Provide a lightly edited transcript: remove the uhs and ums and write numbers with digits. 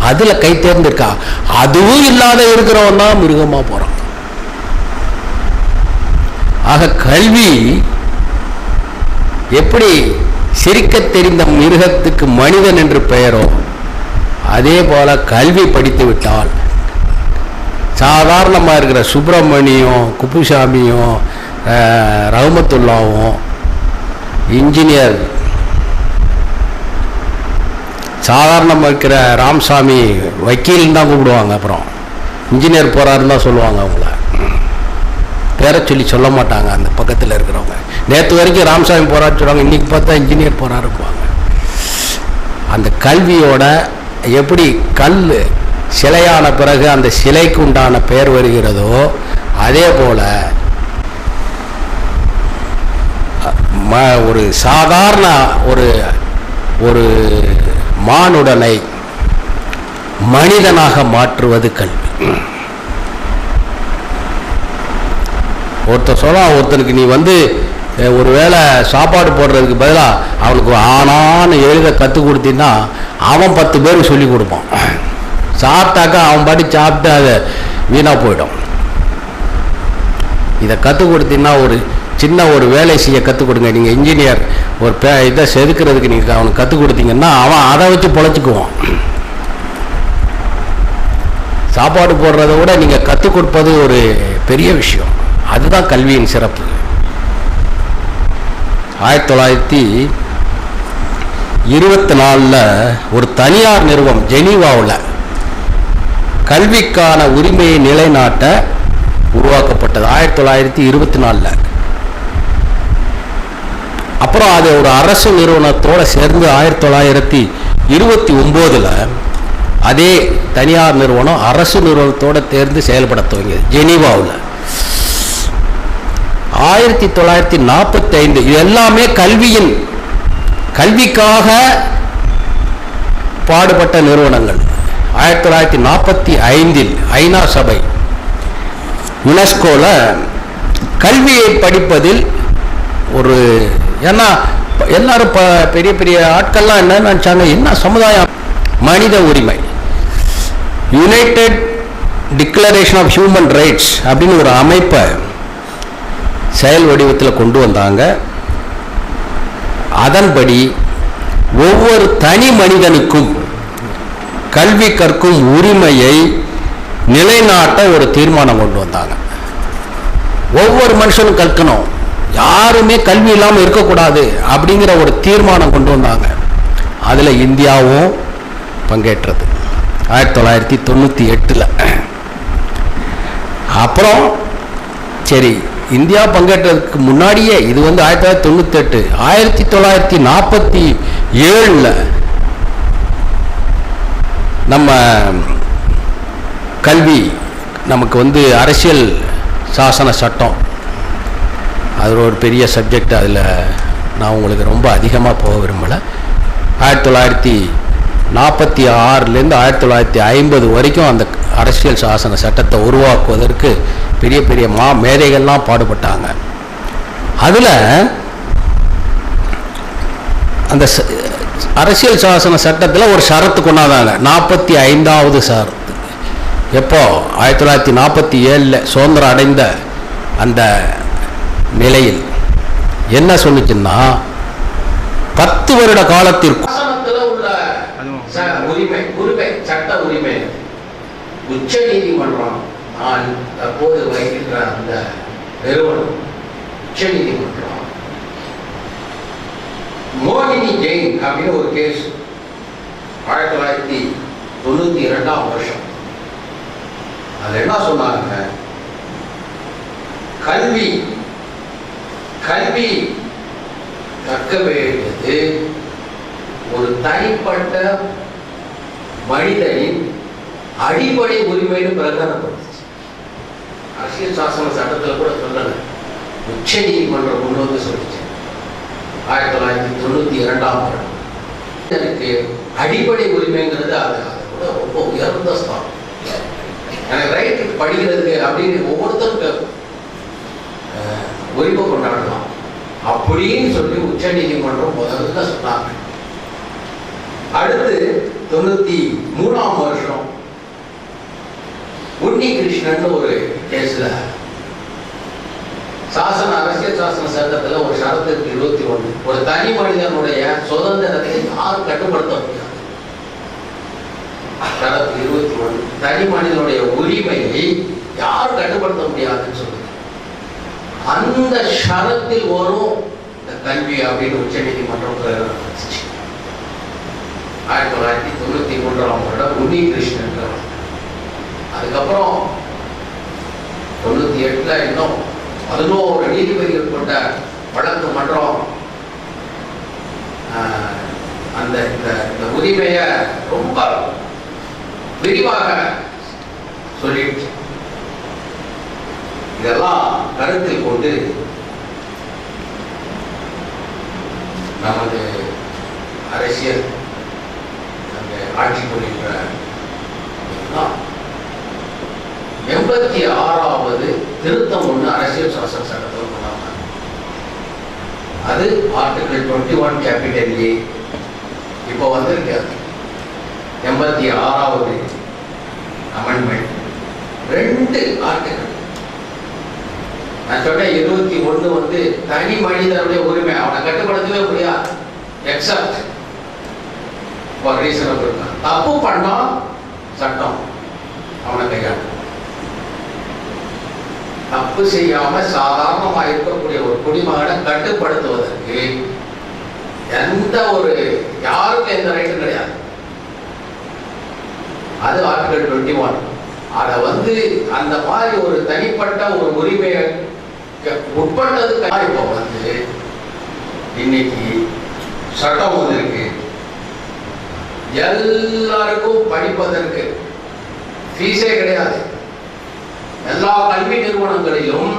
அதில் கை தேர்ந்திருக்கா. அதுவும் இல்லாத இருக்கிறவன் தான் மிருகமாக போகிறான். ஆக கல்வி எப்படி சிரிக்க தெரிந்த மிருகத்துக்கு மனிதன் என்று பெயரோ அதே போல கல்வி படித்து விட்டால் சாதாரணமாக இருக்கிற சுப்பிரமணியம், குப்புசாமியும், ரஹமத்துல்லாவும், இன்ஜினியர் சாதாரணமாக இருக்கிற ராமசாமி வக்கீல்னு தான் கூப்பிடுவாங்க. அப்புறம் இன்ஜினியர் போகிறாருன்னு தான் சொல்லுவாங்க. அவங்கள பேரை சொல்லி சொல்ல மாட்டாங்க அந்த பக்கத்தில் இருக்கிறவங்க. நேற்று வரைக்கும் ராமசாமி போகிறான்னு சொல்லுவாங்க, இன்றைக்கி பார்த்தா இன்ஜினியர் போகிறாருப்பாங்க. அந்த கல்வியோட எப்படி கல் சிலையான பிறகு அந்த சிலைக்கு உண்டான பெயர் வருகிறதோ அதே போல் ஒரு சாதாரண ஒரு மானுடனை மனிதனாக மாற்றுவது கல்வி. ஒருத்தர் சொல்லுவான், ஒருத்தனுக்கு நீ ஒரு வேளை சாப்பாடு போடுறதுக்கு பதிலாக அவனுக்கு ஆனான்னு எழுத கற்றுக் கொடுத்தீங்கன்னா அவன் 10 பேருக்கு சொல்லி கொடுப்பான். சாப்பிட்டாக்கா அவன் பாட்டி சாப்பிட்டு அதை வீணாக போயிடும். இதை கற்றுக் கொடுத்தீங்கன்னா ஒரு வேலை செய்ய கற்றுக் கொடுங்க. நீங்கள் இன்ஜினியர் இதை செதுக்கிறதுக்கு நீங்கள் அவனுக்கு கற்றுக் கொடுத்தீங்கன்னா அவன் அதை வச்சு பொழைச்சிக்குவான். சாப்பாடு போடுறத விட நீங்கள் கற்றுக் கொடுப்பது ஒரு பெரிய விஷயம். அதுதான் கல்வியின் சிறப்பு. 1924 ஒரு தனியார் நிறுவனம் ஜெனீவாவில் கல்விக்கான உரிமையை நிலைநாட்ட உருவாக்கப்பட்டது. 1924. அப்புறம் அது ஒரு அரசு நிறுவனத்தோடு சேர்ந்து 1929 அதே தனியார் நிறுவனம் அரசு நிறுவனத்தோடு தேர்ந்து செயல்பட துவங்கியது ஜெனீவாவில். 1945 இது எல்லாமே கல்விக்காக பாடுபட்ட நிறுவனங்கள். 1945 ஐநா சபை யுனெஸ்கோல கல்வியை படிப்பதில் ஏன்னா எல்லாரும் பெரிய பெரிய ஆட்கள்லாம் என்ன நினைச்சாங்க, என்ன சமுதாயம், மனித உரிமை, United Declaration of Human Rights அப்படின்னு ஒரு அமைப்பை செயல் வடிவத்தில் கொண்டு வந்தாங்க. அதன்படி ஒவ்வொரு தனி மனிதனுக்கும் கல்வி கற்கும் உரிமையை நிலைநாட்ட ஒரு தீர்மானம் கொண்டு வந்தாங்க. ஒவ்வொரு மனுஷனும் கற்கணும், யாருமே கல்வி இல்லாமல் இருக்கக்கூடாது அப்படிங்கிற ஒரு தீர்மானம் கொண்டு வந்தாங்க. அதில் இந்தியாவும் பங்கேற்றது 1998. அப்புறம் சரி, இந்தியா பங்கேற்றதுக்கு முன்னாடியே இது 1998. 1947 நம்ம கல்வி நமக்கு அரசியல் சாசன சட்டம், அது ஒரு பெரிய சப்ஜெக்ட். அதில் நான் உங்களுக்கு ரொம்ப அதிகமாக போக விரும்பலை. 1946லேருந்து 1950 வரைக்கும் அந்த அரசியல் சாசன சட்டத்தை உருவாக்குவதற்கு பெரிய பெரிய மேதைகள்லாம் பாடுபட்டாங்க. அதில் அந்த அரசியல் சாசன சட்டத்தில் ஒரு ஷரத்து கொண்டாந்தாங்க, 45வது ஷரத்து. எப்போ 1947 சுதந்திரம் அடைந்த அந்த நிலையில் என்ன சொல்லுச்சுன்னா, 10 வருட காலத்திற்கு சட்ட உரிமை உச்ச நீதிமன்றம், நான் தற்போது வைக்கின்ற அந்த நிறுவனம் உச்ச நீதிமன்றம், மோகினி ஜெயின் அப்படின்னு ஒரு கேஸ் 1992ஆம் வருஷம். அது என்ன சொன்னாங்க, கல்வி கற்க வேண்டியது ஒரு தனிப்பட்ட மனிதனின் அடிப்படை உரிமைன்னு பிரகடனப்படுத்துச்சு. அரசியல் சாசன சட்டத்தில் கூட சொல்லல, உச்ச நீதிமன்றம் கொண்டு வந்து சொல்லிச்சு 1992ஆம் வருடம். எனக்கு அடிப்படை உரிமைங்கிறது அது கூட ரொம்ப உயர்ந்த ஸ்தானம். எனக்கு ரைட்டு படிக்கிறதுக்கு அப்படின்னு ஒவ்வொருத்தருக்கு உரிமை கொண்டாடலாம் அப்படின்னு சொல்லி உச்ச நீதிமன்றம் முதல்ல சொன்னாங்க. அடுத்து 1993ஆம் வருஷம் உன்னி கிருஷ்ணன் ஒரு கேஸ்ல அரசியல் சாசன சட்டத்துல ஒரு ஷரத்துக்கு 21, ஒரு தனி மனிதனுடைய சுதந்திரத்தை யாரும் கட்டுப்படுத்த முடியாது. ஷரத்து 21, தனி மனிதனுடைய உரிமையை யாரும் கட்டுப்படுத்த முடியாதுன்னு சொல்லுது. அந்த ஷரத்தில் வரும் இந்த கல்வி அப்படின்னு உச்ச நீதிமன்றம் 1993ஆம் வருடம் உன்னி கிருஷ்ணன். அதுக்கப்புறம் 98ல் இன்னும் 11 நீதிபதிகள் கொண்ட வழக்கு மன்றம் அந்த இந்த உரிமையை ரொம்ப விரிவாக சொல்லிடுச்சு. இதெல்லாம் கருத்தில் கொண்டு நமது அரசியல் ஆட்சி புரிகின்ற 86வது திருத்தம் ஒன்று அரசியல் சாசன சட்டத்தில் கொண்டாங்க. அது ஆர்டிகிள் 21 கேபிட்டல் ஏ இப்போ வந்திருக்காது. 86வது அமெண்ட்மெண்ட் 2 ஆர்டிகிள். நான் சொன்ன 21 வந்து தனி மனிதனுடைய உரிமை, அவனை கட்டுப்படுத்தவே முடியாது எக்ஸப்ட் ஃபார் ரீசனபிள். தப்பு பண்ணா சட்டம் அவனை கையாளும். தப்பு செய்யாம சாதாரணமாக இருக்கக்கூடிய ஒரு குடிமகனை கட்டுப்படுத்துவதற்கு எந்த ஒரு யாருக்கும் எந்த ரைட்டும் கிடையாது. அது ஆர்டிகல் 21. அதை வந்து அந்த மாதிரி ஒரு தனிப்பட்ட ஒரு உரிமையை உட்பட்டதுக்கு இப்போ வந்து இன்னைக்கு சட்டம் வந்து இருக்கு. எல்லாருக்கும் படிப்பதற்கு ஃபீஸே கிடையாது. எல்லா கல்வி நிறுவனங்களிலும்